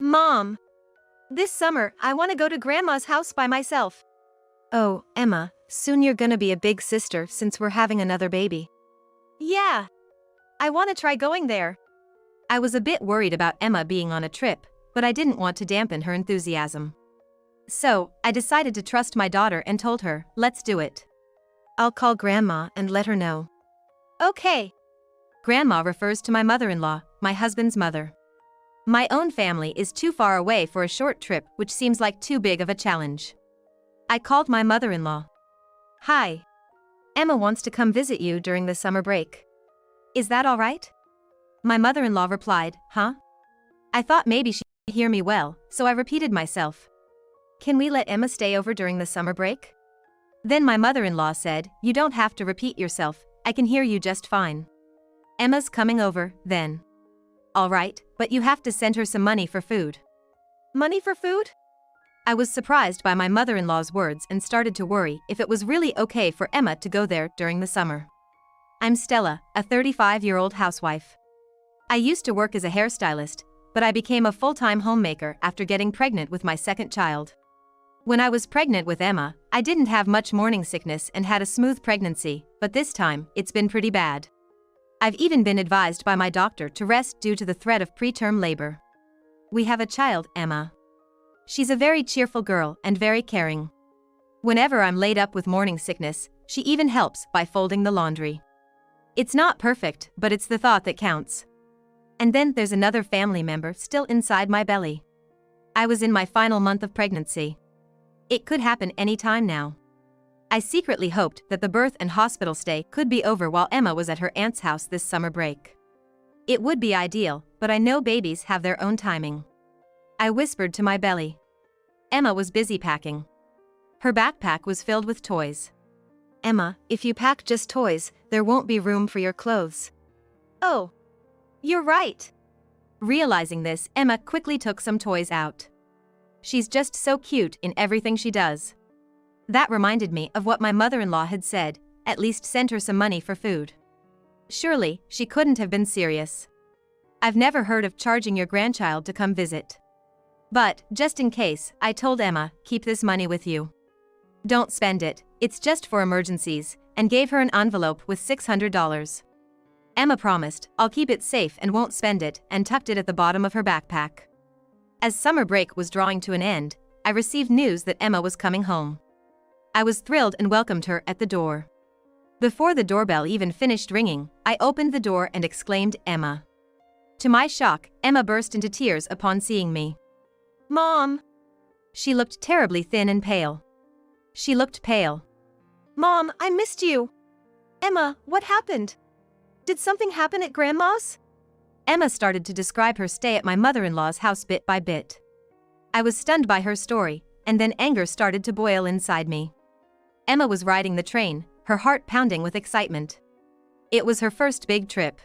Mom, this summer I want to go to Grandma's house by myself. Oh, Emma, soon you're gonna be a big sister since we're having another baby. Yeah, I want to try going there. I was a bit worried about Emma being on a trip, but I didn't want to dampen her enthusiasm. So, I decided to trust my daughter and told her, let's do it. I'll call Grandma and let her know. Okay. Grandma refers to my mother-in-law, my husband's mother. My own family is too far away for a short trip, which seems like too big of a challenge. I called my mother-in-law. Hi. Emma wants to come visit you during the summer break. Is that all right? My mother-in-law replied, huh? I thought maybe she'd hear me well, so I repeated myself. Can we let Emma stay over during the summer break? Then my mother-in-law said, you don't have to repeat yourself, I can hear you just fine. Emma's coming over, then. All right, but you have to send her some money for food. Money for food? I was surprised by my mother-in-law's words and started to worry if it was really okay for Emma to go there during the summer. I'm Stella, a 35-year-old housewife. I used to work as a hairstylist, but I became a full-time homemaker after getting pregnant with my second child. When I was pregnant with Emma, I didn't have much morning sickness and had a smooth pregnancy, but this time, it's been pretty bad. I've even been advised by my doctor to rest due to the threat of preterm labor. We have a child, Emma. She's a very cheerful girl and very caring. Whenever I'm laid up with morning sickness, she even helps by folding the laundry. It's not perfect, but it's the thought that counts. And then there's another family member still inside my belly. I was in my final month of pregnancy. It could happen any time now. I secretly hoped that the birth and hospital stay could be over while Emma was at her aunt's house this summer break. It would be ideal, but I know babies have their own timing. I whispered to my belly. Emma was busy packing. Her backpack was filled with toys. Emma, if you pack just toys, there won't be room for your clothes. Oh, you're right. Realizing this, Emma quickly took some toys out. She's just so cute in everything she does. That reminded me of what my mother-in-law had said, at least send her some money for food. Surely, she couldn't have been serious. I've never heard of charging your grandchild to come visit. But, just in case, I told Emma, keep this money with you. Don't spend it, it's just for emergencies, and gave her an envelope with $600. Emma promised, I'll keep it safe and won't spend it, and tucked it at the bottom of her backpack. As summer break was drawing to an end, I received news that Emma was coming home. I was thrilled and welcomed her at the door. Before the doorbell even finished ringing, I opened the door and exclaimed, Emma. To my shock, Emma burst into tears upon seeing me. Mom! She looked terribly thin and pale. She looked pale. Mom, I missed you. Emma, what happened? Did something happen at Grandma's? Emma started to describe her stay at my mother-in-law's house bit by bit. I was stunned by her story, and then anger started to boil inside me. Emma was riding the train, her heart pounding with excitement. It was her first big trip.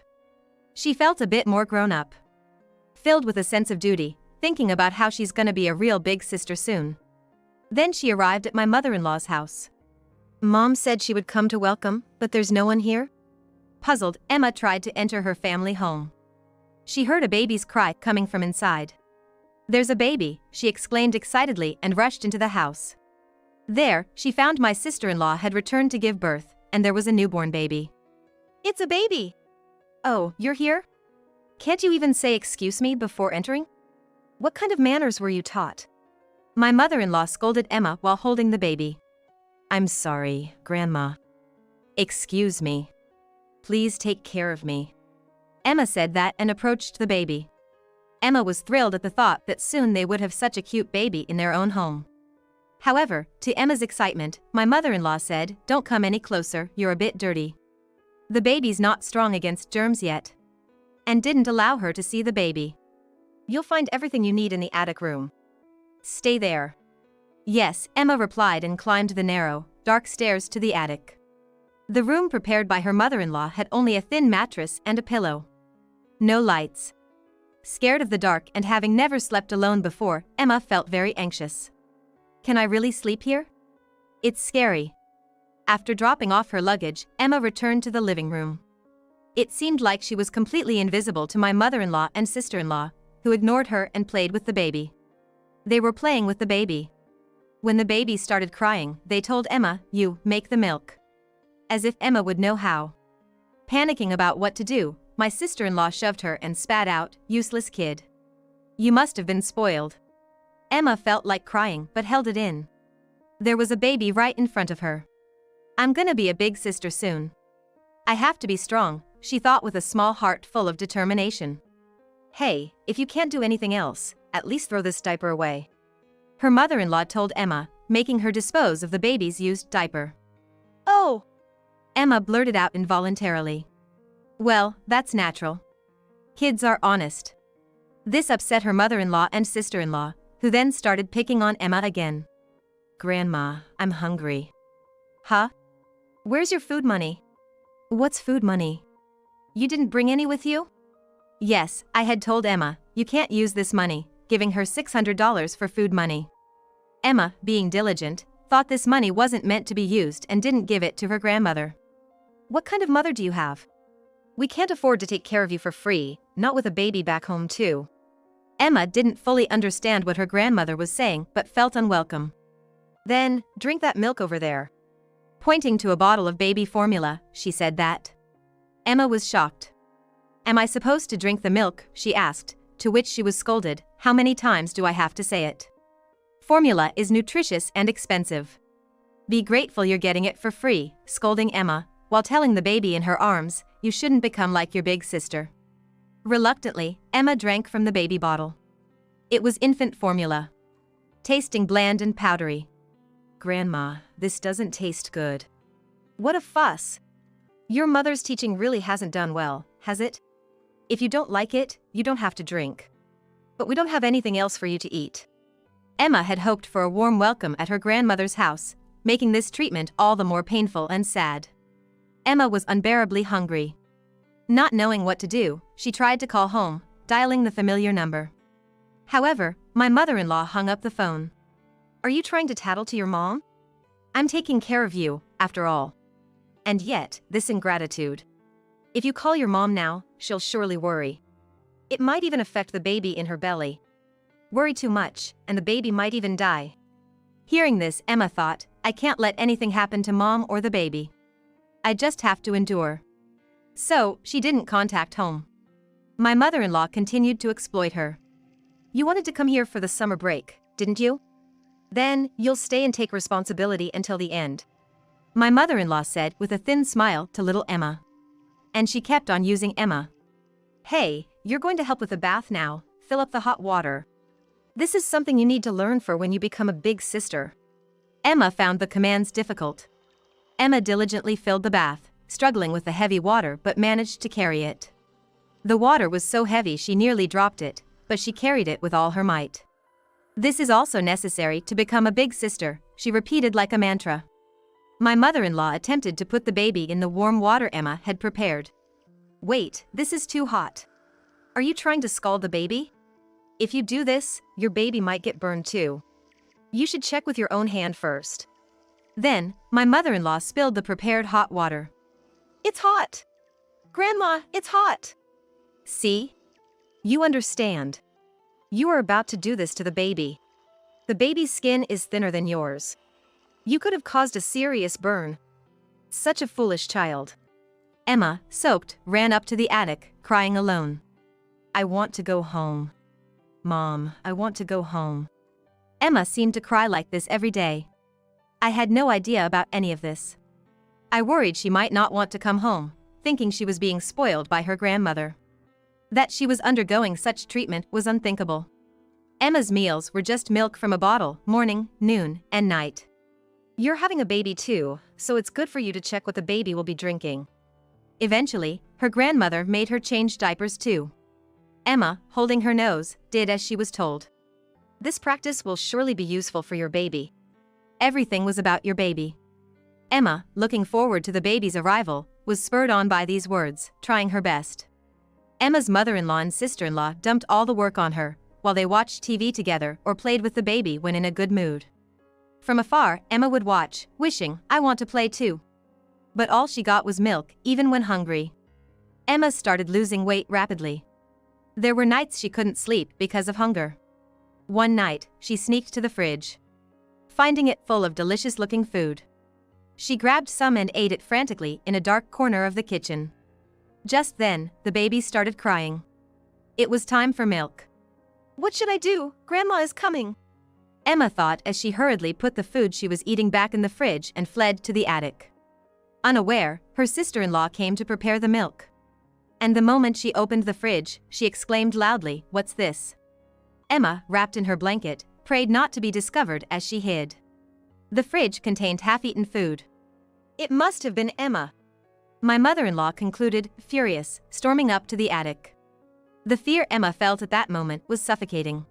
She felt a bit more grown up. Filled with a sense of duty, thinking about how she's gonna be a real big sister soon. Then she arrived at my mother-in-law's house. Mom said she would come to welcome, but there's no one here? Puzzled, Emma tried to enter her family home. She heard a baby's cry coming from inside. There's a baby, she exclaimed excitedly and rushed into the house. There, she found my sister-in-law had returned to give birth, and there was a newborn baby. It's a baby. Oh, you're here? Can't you even say excuse me before entering? What kind of manners were you taught? My mother-in-law scolded Emma while holding the baby. I'm sorry, Grandma. Excuse me. Please take care of me. Emma said that and approached the baby. Emma was thrilled at the thought that soon they would have such a cute baby in their own home. However, to Emma's excitement, my mother-in-law said, don't come any closer, you're a bit dirty. The baby's not strong against germs yet. And didn't allow her to see the baby. You'll find everything you need in the attic room. Stay there. Yes, Emma replied and climbed the narrow, dark stairs to the attic. The room prepared by her mother-in-law had only a thin mattress and a pillow. No lights. Scared of the dark and having never slept alone before, Emma felt very anxious. Can I really sleep here? It's scary. After dropping off her luggage, Emma returned to the living room. It seemed like she was completely invisible to my mother-in-law and sister-in-law, who ignored her and played with the baby. They were playing with the baby. When the baby started crying, they told Emma, "You, make the milk." As if Emma would know how. Panicking about what to do, my sister-in-law shoved her and spat out, "Useless kid. You must have been spoiled." Emma felt like crying but held it in. There was a baby right in front of her. "I'm gonna be a big sister soon. I have to be strong," she thought with a small heart full of determination. "Hey, if you can't do anything else, at least throw this diaper away," her mother-in-law told Emma, making her dispose of the baby's used diaper. Oh! Emma blurted out involuntarily. "Well, that's natural. Kids are honest." This upset her mother-in-law and sister-in-law, who then started picking on Emma again. "Grandma, I'm hungry." "Huh? Where's your food money?" "What's food money? You didn't bring any with you?" Yes, I had told Emma, "You can't use this money," giving her $600 for food money. Emma, being diligent, thought this money wasn't meant to be used and didn't give it to her grandmother. "What kind of mother do you have? We can't afford to take care of you for free, not with a baby back home too." Emma didn't fully understand what her grandmother was saying but felt unwelcome. "Then, drink that milk over there." Pointing to a bottle of baby formula, she said that. Emma was shocked. "Am I supposed to drink the milk?" she asked, to which she was scolded, "How many times do I have to say it? Formula is nutritious and expensive. Be grateful you're getting it for free," scolding Emma, while telling the baby in her arms, "You shouldn't become like your big sister." Reluctantly, Emma drank from the baby bottle. It was infant formula. Tasting bland and powdery. "Grandma, this doesn't taste good." "What a fuss. Your mother's teaching really hasn't done well, has it? If you don't like it, you don't have to drink. But we don't have anything else for you to eat." Emma had hoped for a warm welcome at her grandmother's house, making this treatment all the more painful and sad. Emma was unbearably hungry. Not knowing what to do, she tried to call home, dialing the familiar number. However, my mother-in-law hung up the phone. "Are you trying to tattle to your mom? I'm taking care of you, after all. And yet, this ingratitude. If you call your mom now, she'll surely worry. It might even affect the baby in her belly. Worry too much, and the baby might even die." Hearing this, Emma thought, "I can't let anything happen to mom or the baby. I just have to endure." So, she didn't contact home. My mother-in-law continued to exploit her. "You wanted to come here for the summer break, didn't you? Then, you'll stay and take responsibility until the end," my mother-in-law said with a thin smile to little Emma. And she kept on using Emma. "Hey, you're going to help with the bath now, fill up the hot water. This is something you need to learn for when you become a big sister." Emma found the commands difficult. Emma diligently filled the bath, struggling with the heavy water but managed to carry it. The water was so heavy she nearly dropped it, but she carried it with all her might. "This is also necessary to become a big sister," she repeated like a mantra. My mother-in-law attempted to put the baby in the warm water Emma had prepared. "Wait, this is too hot. Are you trying to scald the baby? If you do this, your baby might get burned too. You should check with your own hand first." Then, my mother-in-law spilled the prepared hot water. "It's hot! Grandma, it's hot!" "See? You understand. You are about to do this to the baby. The baby's skin is thinner than yours. You could have caused a serious burn. Such a foolish child." Emma, soaked, ran up to the attic, crying alone. "I want to go home. Mom, I want to go home." Emma seemed to cry like this every day. I had no idea about any of this. I worried she might not want to come home, thinking she was being spoiled by her grandmother. That she was undergoing such treatment was unthinkable. Emma's meals were just milk from a bottle, morning, noon, and night. "You're having a baby too, so it's good for you to check what the baby will be drinking." Eventually, her grandmother made her change diapers too. Emma, holding her nose, did as she was told. "This practice will surely be useful for your baby." Everything was about your baby. Emma, looking forward to the baby's arrival, was spurred on by these words, trying her best. Emma's mother-in-law and sister-in-law dumped all the work on her, while they watched TV together or played with the baby when in a good mood. From afar, Emma would watch, wishing, "I want to play too." But all she got was milk, even when hungry. Emma started losing weight rapidly. There were nights she couldn't sleep because of hunger. One night, she sneaked to the fridge, finding it full of delicious-looking food. She grabbed some and ate it frantically in a dark corner of the kitchen. Just then, the baby started crying. It was time for milk. What should I do? Grandma is coming. Emma thought as she hurriedly put the food she was eating back in the fridge and fled to the attic. Unaware, her sister-in-law came to prepare the milk. And the moment she opened the fridge, she exclaimed loudly, "What's this?" Emma, wrapped in her blanket, prayed not to be discovered as she hid. The fridge contained half-eaten food. It must have been Emma. My mother-in-law concluded, furious, storming up to the attic. The fear Emma felt at that moment was suffocating.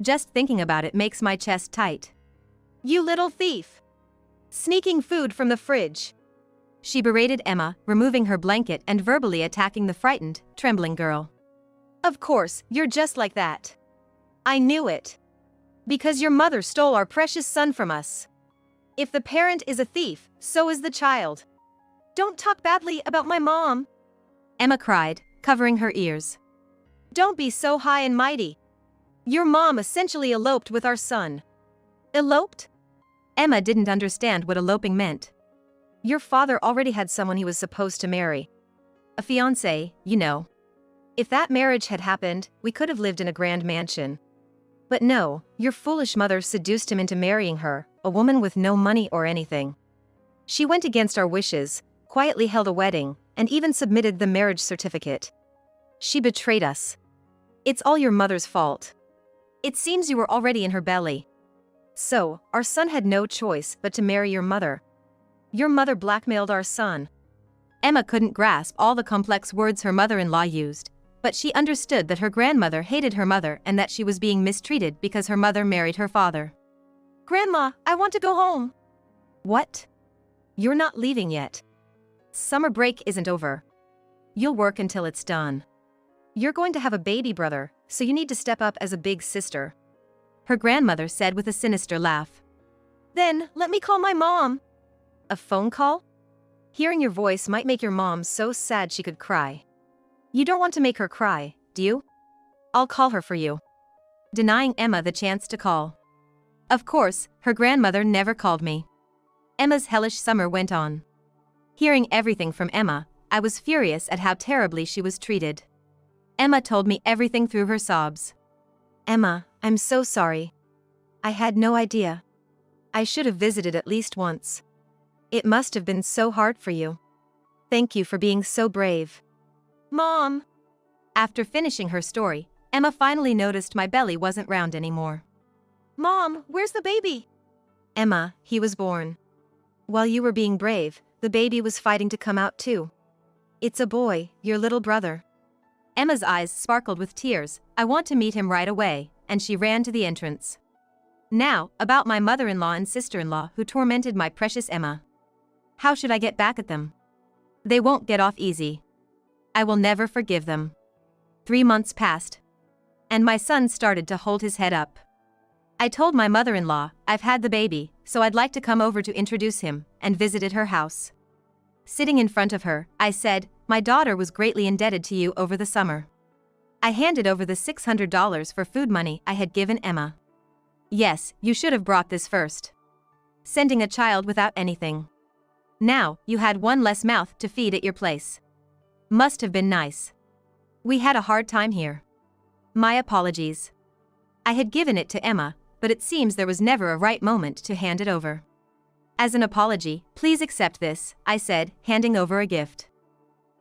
Just thinking about it makes my chest tight. You little thief! Sneaking food from the fridge. She berated Emma, removing her blanket and verbally attacking the frightened, trembling girl. Of course, you're just like that. I knew it. Because your mother stole our precious son from us. If the parent is a thief, so is the child. Don't talk badly about my mom. Emma cried, covering her ears. Don't be so high and mighty. Your mom essentially eloped with our son. Eloped? Emma didn't understand what eloping meant. Your father already had someone he was supposed to marry. A fiancé, you know. If that marriage had happened, we could have lived in a grand mansion. But no, your foolish mother seduced him into marrying her, a woman with no money or anything. She went against our wishes, quietly held a wedding, and even submitted the marriage certificate. She betrayed us. It's all your mother's fault. It seems you were already in her belly. So, our son had no choice but to marry your mother. Your mother blackmailed our son. Emma couldn't grasp all the complex words her mother-in-law used, but she understood that her grandmother hated her mother and that she was being mistreated because her mother married her father. Grandma, I want to go home. What? You're not leaving yet. Summer break isn't over. You'll work until it's done. You're going to have a baby brother, so you need to step up as a big sister. Her grandmother said with a sinister laugh. Then, let me call my mom. A phone call? Hearing your voice might make your mom so sad she could cry. You don't want to make her cry, do you? I'll call her for you. Denying Emma the chance to call. Of course, her grandmother never called me. Emma's hellish summer went on. Hearing everything from Emma, I was furious at how terribly she was treated. Emma told me everything through her sobs. Emma, I'm so sorry. I had no idea. I should have visited at least once. It must have been so hard for you. Thank you for being so brave. Mom! After finishing her story, Emma finally noticed my belly wasn't round anymore. Mom, where's the baby? Emma, he was born. While you were being brave, the baby was fighting to come out too. It's a boy, your little brother. Emma's eyes sparkled with tears. I want to meet him right away, and she ran to the entrance. Now, about my mother-in-law and sister-in-law who tormented my precious Emma. How should I get back at them? They won't get off easy. I will never forgive them. 3 months passed. And my son started to hold his head up. I told my mother-in-law, I've had the baby, so I'd like to come over to introduce him, and visited her house. Sitting in front of her, I said, my daughter was greatly indebted to you over the summer. I handed over the $600 for food money I had given Emma. Yes, you should have brought this first. Sending a child without anything. Now, you had one less mouth to feed at your place. Must have been nice. We had a hard time here. My apologies. I had given it to Emma, but it seems there was never a right moment to hand it over. As an apology, please accept this, I said, handing over a gift.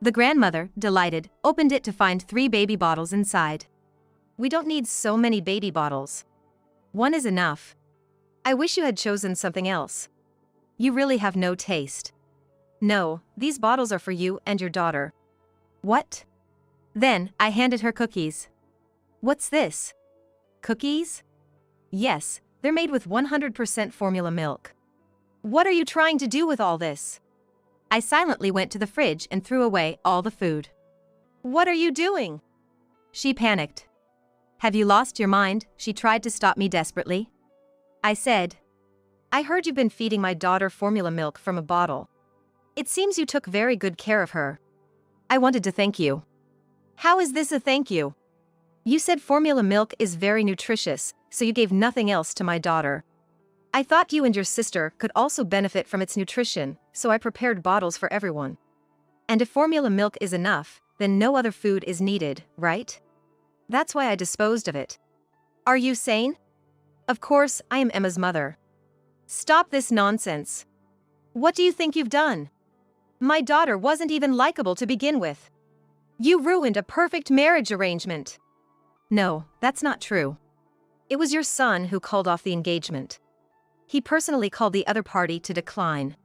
The grandmother, delighted, opened it to find 3 baby bottles inside. We don't need so many baby bottles. One is enough. I wish you had chosen something else. You really have no taste. No, these bottles are for you and your daughter. What? Then, I handed her cookies. What's this? Cookies? Yes, they're made with 100% formula milk. What are you trying to do with all this? I silently went to the fridge and threw away all the food. What are you doing? She panicked. Have you lost your mind? She tried to stop me desperately. I said, I heard you've been feeding my daughter formula milk from a bottle. It seems you took very good care of her. I wanted to thank you. How is this a thank you? You said formula milk is very nutritious, so you gave nothing else to my daughter. I thought you and your sister could also benefit from its nutrition, so I prepared bottles for everyone. And if formula milk is enough, then no other food is needed, right? That's why I disposed of it. Are you sane? Of course, I am Emma's mother. Stop this nonsense. What do you think you've done? My daughter wasn't even likable to begin with. You ruined a perfect marriage arrangement. No, that's not true. It was your son who called off the engagement. He personally called the other party to decline.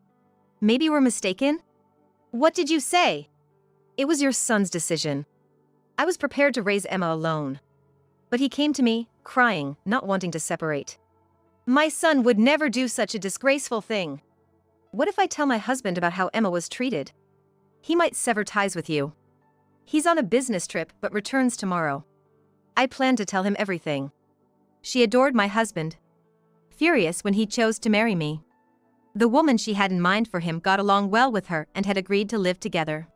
Maybe we're mistaken? What did you say? It was your son's decision. I was prepared to raise Emma alone. But he came to me, crying, not wanting to separate. My son would never do such a disgraceful thing. What if I tell my husband about how Emma was treated? He might sever ties with you. He's on a business trip but returns tomorrow. I plan to tell him everything. She adored my husband. Furious when he chose to marry me. The woman she had in mind for him got along well with her and had agreed to live together.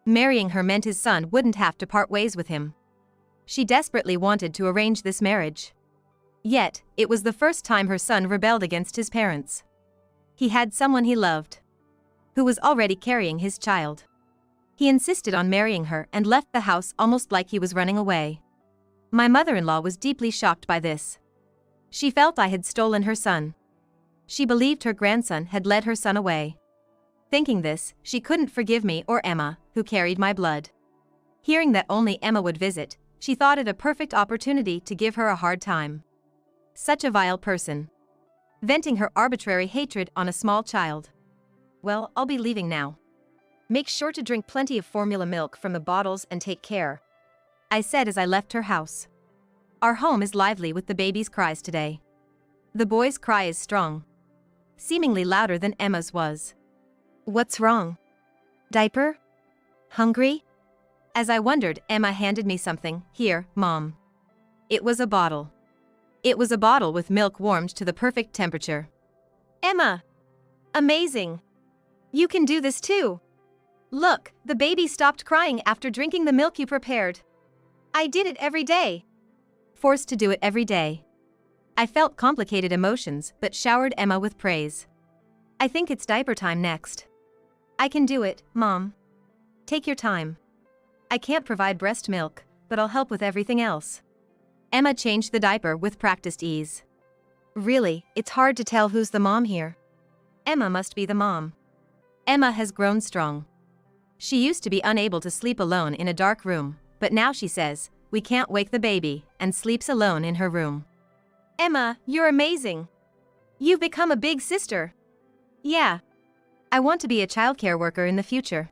Marrying her meant his son wouldn't have to part ways with him. She desperately wanted to arrange this marriage. Yet, it was the first time her son rebelled against his parents. He had someone he loved, who was already carrying his child. He insisted on marrying her and left the house almost like he was running away. My mother-in-law was deeply shocked by this. She felt I had stolen her son. She believed her grandson had led her son away. Thinking this, she couldn't forgive me or Emma, who carried my blood. Hearing that only Emma would visit, she thought it a perfect opportunity to give her a hard time. Such a vile person. Venting her arbitrary hatred on a small child. Well, I'll be leaving now. Make sure to drink plenty of formula milk from the bottles and take care, I said as I left her house. Our home is lively with the baby's cries today. The boy's cry is strong. Seemingly louder than Emma's was. What's wrong? Diaper? Hungry? As I wondered, Emma handed me something. Here, Mom. It was a bottle. It was a bottle with milk warmed to the perfect temperature. Emma! Amazing! You can do this too! Look, the baby stopped crying after drinking the milk you prepared. I did it every day. Forced to do it every day. I felt complicated emotions but showered Emma with praise. I think it's diaper time next. I can do it, Mom. Take your time. I can't provide breast milk, but I'll help with everything else. Emma changed the diaper with practiced ease. Really, it's hard to tell who's the mom here. Emma must be the mom. Emma has grown strong. She used to be unable to sleep alone in a dark room, but now she says, "We can't wake the baby," and sleeps alone in her room. Emma, you're amazing. You've become a big sister. Yeah. I want to be a childcare worker in the future.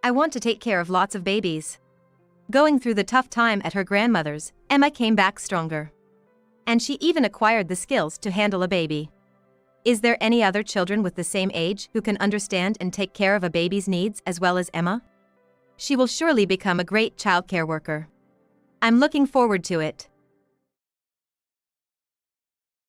I want to take care of lots of babies. Going through the tough time at her grandmother's, Emma came back stronger. And she even acquired the skills to handle a baby. Is there any other children with the same age who can understand and take care of a baby's needs as well as Emma? She will surely become a great childcare worker. I'm looking forward to it.